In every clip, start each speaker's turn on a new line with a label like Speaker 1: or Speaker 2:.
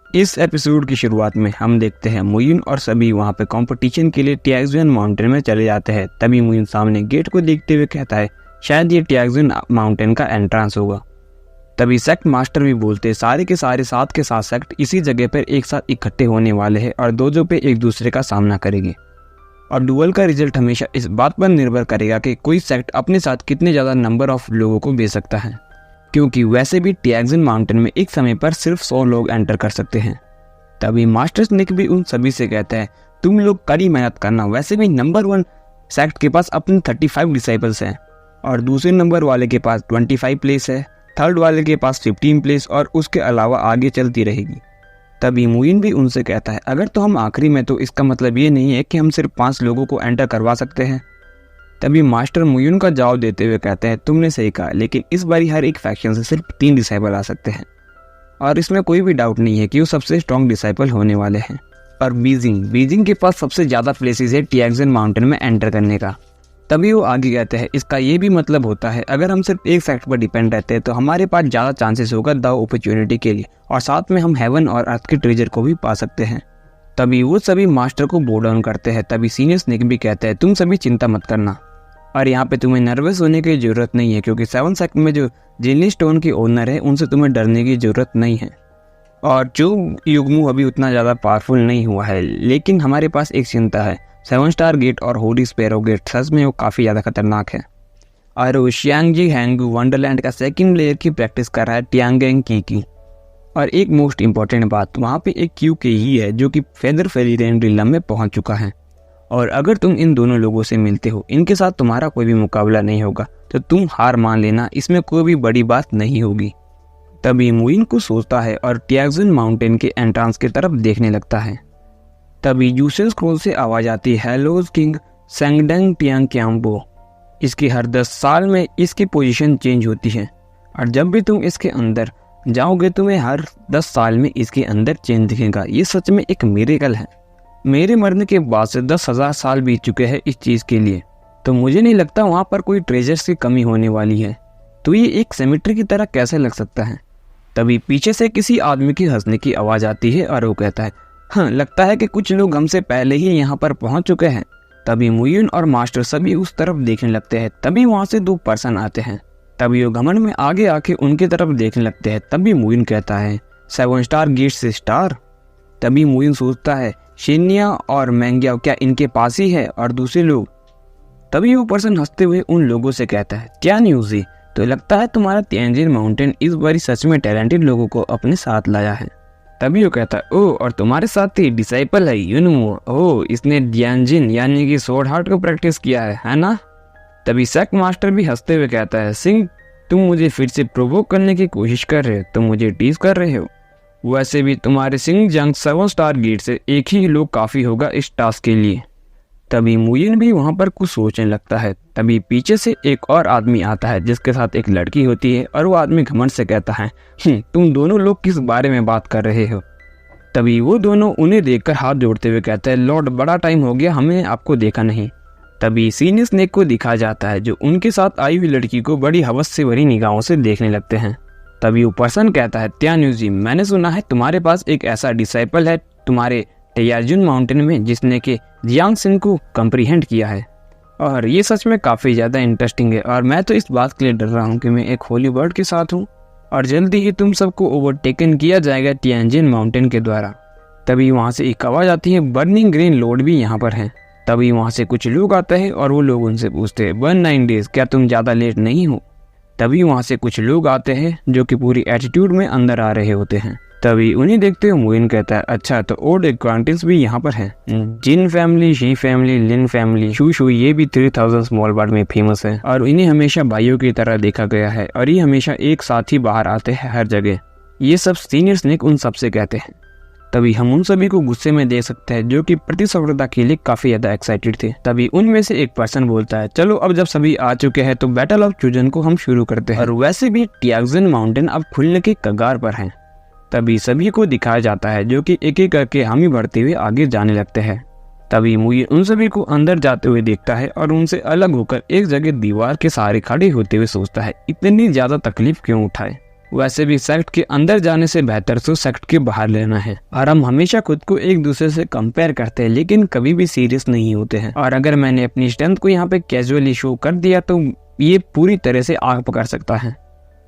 Speaker 1: इस एपिसोड की शुरुआत में हम देखते हैं मुइन और सभी वहाँ पे कंपटीशन के लिए टियाक्सुन माउंटेन में चले जाते हैं। तभी मुइन सामने गेट को देखते हुए कहता है शायद ये टियाक्सुन माउंटेन का एंट्रेंस होगा। तभी सेक्ट मास्टर भी बोलते सारे के सारे साथ के साथ सेक्ट इसी जगह पर एक साथ इकट्ठे होने वाले हैं और दोजो पे एक दूसरे का सामना करेंगे। और डुअल का रिजल्ट हमेशा इस बात पर निर्भर करेगा कि कोई सेक्ट अपने साथ कितने ज़्यादा नंबर ऑफ लोगों को भेज सकता है, क्योंकि वैसे भी टियाक्सुन माउंटेन में एक समय पर सिर्फ 100 लोग एंटर कर सकते हैं। तभी मास्टर स्नेक भी उन सभी से कहता है तुम लोग कड़ी मेहनत करना, वैसे भी नंबर 1 सेक्ट के पास अपने 35 डिसाइपल्स हैं और दूसरे नंबर वाले के पास 25 प्लेस है, थर्ड वाले के पास 15 प्लेस और उसके अलावा आगे चलती रहेगी। तभी मुइन भी उनसे कहता है अगर तो हम आखिरी में तो इसका मतलब ये नहीं है कि हम सिर्फ 5 लोगों को एंटर करवा सकते हैं। तभी मास्टर मुइन का जवाब देते हुए कहते हैं तुमने सही कहा, लेकिन इस बारी हर एक फैक्शन से सिर्फ 3 डिसाइपल आ सकते हैं और इसमें कोई भी डाउट नहीं है कि वो सबसे स्ट्रॉन्ग डिसाइपल होने वाले हैं। और बीजिंग के पास सबसे ज़्यादा प्लेसेस है टियाक्सुन माउंटेन में एंटर करने का। तभी वो आगे कहते हैं इसका ये भी मतलब होता है अगर हम सिर्फ एक सेक्ट पर डिपेंड रहते हैं तो हमारे पास ज़्यादा चांसेस होगा द अपॉर्चुनिटी के लिए, और साथ में हम हेवन और अर्थ के ट्रेजर को भी पा सकते हैं। तभी वो सभी मास्टर को बो डाउन करते हैं। तभी सीनियर स्नेक भी कहते हैं तुम सभी चिंता मत करना और यहाँ पे तुम्हें नर्वस होने की ज़रूरत नहीं है, क्योंकि 7 सेक्ट में जो जिनली स्टोन के ओनर है उनसे तुम्हें डरने की ज़रूरत नहीं है। और जो युग्मू अभी उतना ज़्यादा पावरफुल नहीं हुआ है, लेकिन हमारे पास एक चिंता है 7 स्टार गेट और होली स्पैरो गेट, सच में वो काफ़ी ज़्यादा खतरनाक है। और वो शियांगजी हैंगू वंडरलैंड का सेकंड लेयर की प्रैक्टिस कर रहा है टियांगेंग की। और एक मोस्ट इम्पॉर्टेंट बात, वहाँ पे एक क्यू के ही है जो कि फेदर फेरी रेन रिलम में पहुँच चुका है। और अगर तुम इन दोनों लोगों से मिलते हो, इनके साथ तुम्हारा कोई भी मुकाबला नहीं होगा, तो तुम हार मान लेना, इसमें कोई भी बड़ी बात नहीं होगी। तभी मुइन को सोचता है और टियाक्सुन माउंटेन के एंट्रेंस की तरफ देखने लगता है। तभी यूसेस स्क्रॉल से आवाज आती है हेलोज किंग सेंगडेंग टियांगक्यांबो। इसकी हर 10 साल में इसकी पोजीशन चेंज होती है और जब भी तुम इसके अंदर जाओगे तुम्हें हर 10 साल में इसके अंदर चेंज दिखेगा। ये सच में एक मिरेकल है। मेरे मरने के बाद से 10,000 साल बीत चुके हैं इस चीज़ के लिए, तो मुझे नहीं लगता वहाँ पर कोई ट्रेजर्स की कमी होने वाली है। तो ये एक सेमेट्री की तरह कैसे लग सकता है। तभी पीछे से किसी आदमी की हंसने की आवाज़ आती है और वो कहता है हाँ, लगता है कि कुछ लोग हमसे पहले ही यहाँ पर पहुँच चुके हैं। तभी मुइन और मास्टर सभी उस तरफ देखने लगते हैं। तभी वहाँ से 2 पर्सन आते हैं। तभी वो घमंड में आगे आके उनकी तरफ देखने लगते हैं। तभी मुइन कहता है 7 स्टार गेट से स्टार। तभी मुइन सोचता है शिन्या और मैंग्या क्या इनके पास ही है और दूसरे लोग। तभी वो पर्सन हंसते हुए उन लोगों से कहता है क्या न्यूज़ है, तो लगता है तुम्हारा टियांजिन माउंटेन इस बारी सच में टैलेंटेड लोगों को अपने साथ लाया है। तभी वो कहता है ओह, और तुम्हारे साथ ही डिसाइपल है यूनमो। ओह, इसने टियांजिन यानी कि स्वॉर्ड हार्ट को प्रैक्टिस किया है ना। तभी सेक्ट मास्टर भी हंसते हुए कहता है सिंह, तुम मुझे फिर से प्रोवोक करने की कोशिश कर रहे हो, तुम मुझे टीज कर रहे हो। वैसे भी तुम्हारे सिंह जंग 7 स्टार गेट से एक ही लोग काफ़ी होगा इस टास्क के लिए। तभी मुइन भी वहाँ पर कुछ सोचने लगता है। तभी पीछे से एक और आदमी आता है जिसके साथ एक लड़की होती है और वो आदमी घमंड से कहता है तुम दोनों लोग किस बारे में बात कर रहे हो। तभी वो दोनों उन्हें देखकर हाथ जोड़ते हुए कहते हैं लॉर्ड, बड़ा टाइम हो गया हमें आपको देखा नहीं। तभी सीनियर स्नेक को दिखाया जाता है जो उनके साथ आई हुई लड़की को बड़ी हवस से भरी निगाहों से देखने लगते हैं। तभी वो पर्सन कहता है त्यान्यूजी, मैंने सुना है तुम्हारे पास एक ऐसा डिसाइपल है तुम्हारे टियाक्सुन माउंटेन में जिसने कि जियांगसिन को कंप्रीहेंड किया है, और ये सच में काफ़ी ज़्यादा इंटरेस्टिंग है। और मैं तो इस बात के लिए डर रहा हूँ कि मैं एक होली बर्ड के साथ हूँ और जल्दी ही तुम सबको ओवरटेकन किया जाएगा टियांजिन माउंटेन के द्वारा। तभी वहाँ से एक आवाज़ आती है बर्निंग ग्रीन लॉर्ड भी यहाँ पर हैं। तभी वहाँ से कुछ लोग आते हैं और वो लोग उनसे पूछते हैं 19 डेज, क्या तुम ज़्यादा लेट नहीं हो। तभी वहाँ से कुछ लोग आते हैं जो कि पूरी एटीट्यूड में अंदर आ रहे होते हैं। तभी उन्हें देखते हुए मुइन कहता है अच्छा, तो ओल्ड एक्वांटेंस भी यहाँ पर हैं। Jin family, Shi family, Lin family, Xu ये भी 3000 स्मॉल बर्ड में फेमस है और इन्हें हमेशा भाइयों की तरह देखा गया है और ये हमेशा एक साथ ही बाहर आते हैं हर जगह। ये सब सीनियर स्नेक उन सबसे कहते हैं। तभी हम उन सभी को गुस्से में देख सकते हैं जो कि प्रतिस्पर्धा के लिए काफी ज्यादा एक्साइटेड थे। तभी उनमें से एक पर्सन बोलता है चलो अब जब सभी आ चुके हैं तो बैटल ऑफ चूजन को हम शुरू करते हैं। और वैसे भी टियाक्सुन माउंटेन अब खुलने के कगार पर है। तभी सभी को दिखाया जाता है जो कि एक एक करके हामी बढ़ते हुए आगे जाने लगते हैं। तभी मुझे उन सभी को अंदर जाते हुए देखता है और उनसे अलग होकर एक जगह दीवार के सहारे खड़े होते हुए सोचता है इतनी ज्यादा तकलीफ क्यों उठाए। वैसे भी सेक्ट के अंदर जाने से बेहतर तो सेक्ट के बाहर लेना है। और हम हमेशा खुद को एक दूसरे से कंपेयर करते हैं लेकिन कभी भी सीरियस नहीं होते हैं। और अगर मैंने अपनी स्ट्रेंथ को यहाँ पे कैजुअली शो कर दिया तो ये पूरी तरह से आग पकड़ सकता है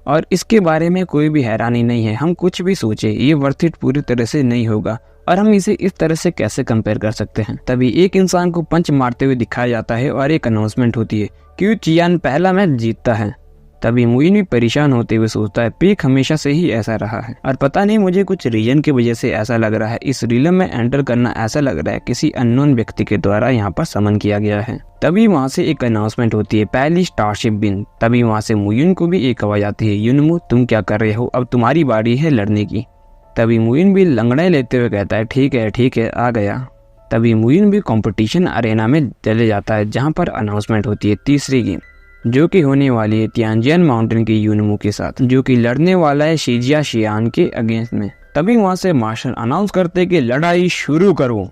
Speaker 1: और इसके बारे में कोई भी हैरानी नहीं है। हम कुछ भी सोचे ये वर्थ इट पूरी तरह से नहीं होगा और हम इसे इस तरह से कैसे कंपेयर कर सकते हैं। तभी एक इंसान को पंच मारते हुए दिखाया जाता है और एक अनाउंसमेंट होती है कि चियान पहला मैच जीतता है। तभी मुइन भी परेशान होते हुए सोचता है पीक हमेशा से ही ऐसा रहा है और पता नहीं मुझे कुछ रीजन की वजह से ऐसा लग रहा है। इस रीलम में एंटर करना ऐसा लग रहा है किसी अननोन व्यक्ति के द्वारा यहाँ पर समन किया गया है। तभी वहाँ से एक अनाउंसमेंट होती है पहली स्टारशिप बिन। तभी वहाँ से मुइन को भी एक आवाज आती है युनमू तुम क्या कर रहे हो, अब तुम्हारी बारी है लड़ने की। तभी मुइन भी लंगड़े लेते हुए कहता है ठीक है आ गया। तभी मुइन भी कंपटीशन अरेना में चले जाता है जहाँ पर अनाउंसमेंट होती है तीसरी गेम जो कि होने वाली है तियानजिन माउंटेन के युनमू के साथ जो कि लड़ने वाला है शीजिया शियान के अगेंस्ट में। तभी वहाँ से मार्शल अनाउंस करते कि लड़ाई शुरू करो।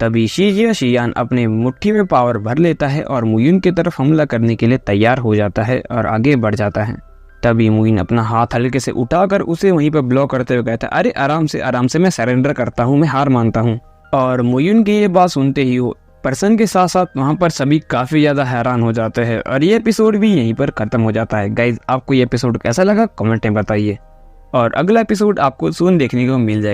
Speaker 1: तभी शीजिया शियान अपने मुट्ठी में पावर भर लेता है और मुइन की तरफ हमला करने के लिए तैयार हो जाता है और आगे बढ़ जाता है। तभी मुइन अपना हाथ हल्के से उठाकर उसे वहीं पर ब्लॉक करते हुए कहता है अरे आराम से मैं सरेंडर करता हूँ, मैं हार मानता हूँ। और मुइन की ये बात सुनते ही वो पर्सन के साथ साथ वहाँ पर सभी काफी ज्यादा हैरान हो जाते हैं और ये एपिसोड भी यहीं पर खत्म हो जाता है। गाइज आपको ये एपिसोड कैसा लगा कमेंट में बताइए और अगला एपिसोड आपको सून देखने को मिल जाएगा।